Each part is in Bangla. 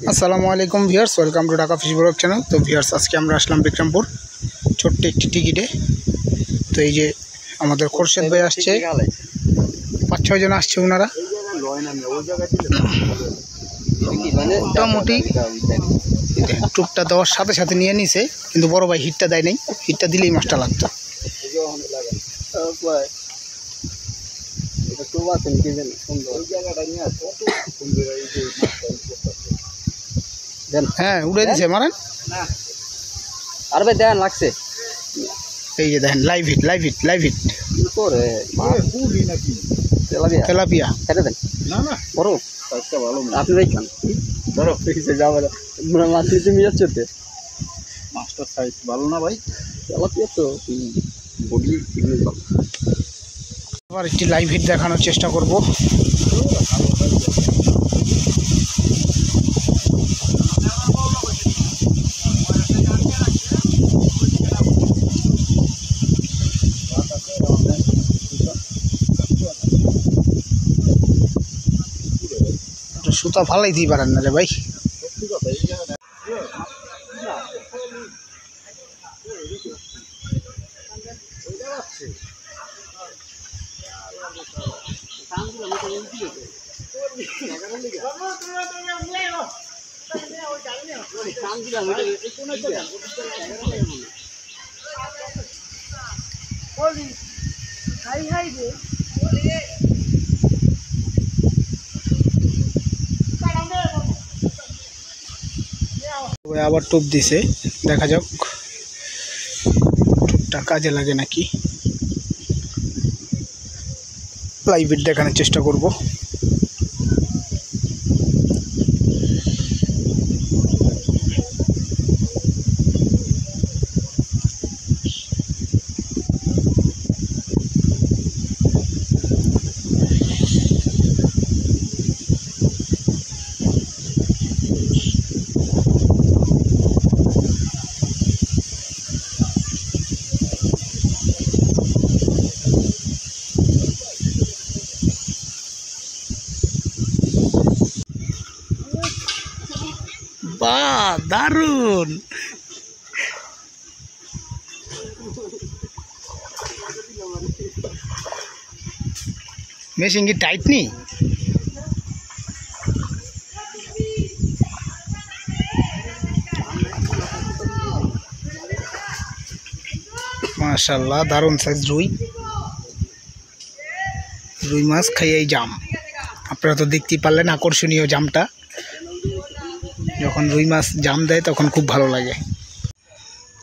আসসালামু আলাইকুম viewers, welcome to Dhaka fish blog channel. তো ভিউয়ার্স, আজকে আমরা আসলাম বিক্রমপুর ছোট্ট একটি টিকিটে। তো এই যে আমাদের খোরশেদ ভাই আসছে, 5-6 জন আসছে ওনারা। মোটামুটি টুপটা দেওয়ার সাথে সাথে নিয়ে নিছে, কিন্তু বড় ভাই হিটটা দেয় নাই। হিটটা দিলেই মাছটা লাগতো। হ্যাঁ, উড়ে দিছে, মারেন। আর ভাই দেন লাগছে, এই যে দেখেন, live hit live hit live hit tilapia. কেটে দেন না বড় আপনি ভাই খান বড় মাছ নিতে নিয়ে যাচ্ছে। মাছটার সাইজ ভালো না ভাই, তেলাপিয়া তো বডি সিগন্যাল ভালো। আবার একটি লাইভ হিট দেখানোর চেষ্টা করব। সুতা ভালোই দিই পারেন না রে ভাই। আবার টোপ দিছে, দেখা যাক টোপটা কাজে লাগে নাকি। লাইভ হিট দেখানোর চেষ্টা করব। বাহ, দারুন। মেশিন কি টাইট নি? মাশাআল্লাহ, দারুন সাইজ রুই। রুই মাছ খাইয়াই জাম। আপনারা তো দেখতেই পারলেন আকর্ষণীয় জামটা। যখন রুই মাছ জাম দেয় তখন খুব ভালো লাগে।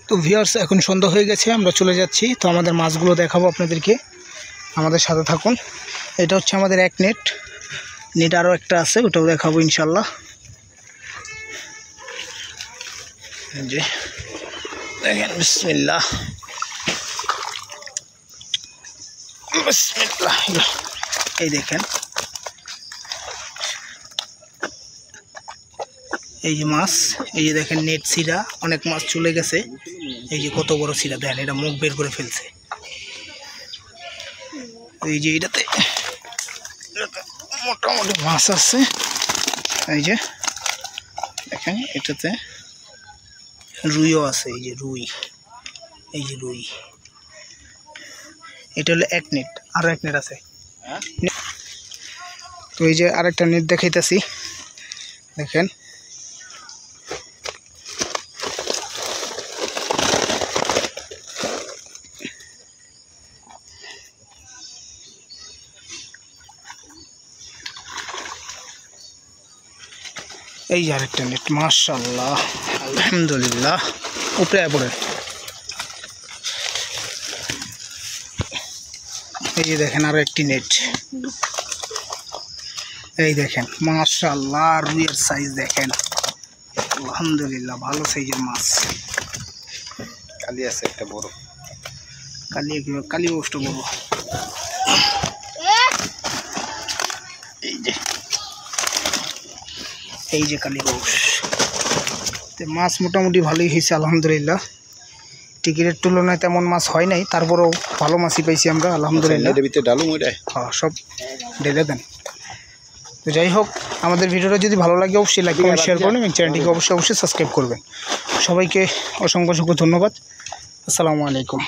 তো ভিউয়ার্স, এখন সন্ধ্যা হয়ে গেছে, আমরা চলে যাচ্ছি। তো আমাদের মাছগুলো দেখাবো আপনাদেরকে, আমাদের সাথে থাকুন। এটা হচ্ছে আমাদের এক নেট। নেট আরও একটা আছে, ওটাও দেখাবো ইনশাল্লাহ। যে দেখেন, বিসমিল্লাহ বিসমিল্লাহ। এই দেখেন, এই যে মাছ, এই যে দেখেন নেট ছিঁড়া, অনেক মাছ চলে গেছে। এই যে কত বড় ছিঁড়া, দেখেন এটা মুখ বের করে ফেলছে। এই যে এটাতে মোটামুটি মাছ আছে। এই যে দেখেন, এটাতে রুইও আছে। এই যে রুই, এই যে রুই। এটা হলো এক নেট, আরও এক নেট আছে। তো এই যে আরেকটা নেট দেখাইতেছি, দেখেন। এই যে আরেকটা নেট, মাশাআল্লাহ, আলহামদুলিল্লাহ। উপরে পড়ে, এই যে দেখেন আরো একটি নেট। এই দেখেন, মাশাআল্লাহ, রুইয়ের সাইজ দেখেন, আলহামদুলিল্লাহ, ভালো সাইজের মাছ। কালি আছে একটা বড়, কালি বস্তু বড়। এই যে কালি বস। মাছ মোটামুটি ভালোই হয়েছে আলহামদুলিল্লাহ। টিকিটের তুলনায় তেমন মাছ হয় নাই, তারপরেও ভালো মাছই পাইছি আমরা আলহামদুলিল্লাহ। ডালু হ্যাঁ, সব ঢেলে দেন। তো যাই হোক, আমাদের ভিডিওটা যদি ভালো লাগে অবশ্যই লাইক কমেন্ট শেয়ার করবেন এবং চ্যানেলটিকে অবশ্যই সাবস্ক্রাইব করবেন। সবাইকে অসংখ্য ধন্যবাদ। আসসালামু আলাইকুম।